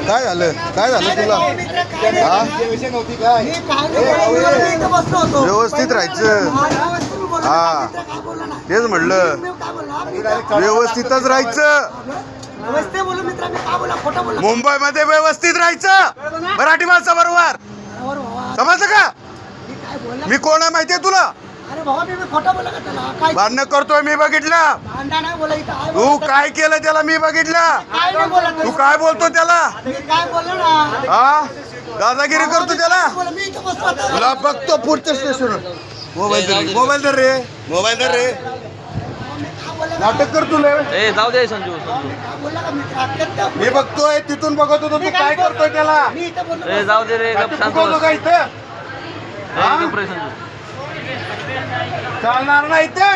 काय झालं तुला? हा? व्यवस्थित राहायचं. हा तेच म्हणलं, व्यवस्थितच राहायचं. मुंबईमध्ये व्यवस्थित राहायचं मराठी माणसा बरोबर. समजलं का? मी कोण आहे माहितीये तुला? भांडण करतोय मी बघितलं. तू काय केलं त्याला मी बघितलं. तू काय बोलतो त्याला? हा दादागिरी करतो त्याला. तुला बघतो पुढच्या स्टेशनवर. मोबाईल धर रे. नाटक कर तुला. जाऊ दे संजू. मी बघतोय तिथून बघत होतो तू काय करतोय त्याला. जाऊ दे रे. का इथं चालणार नाही ते.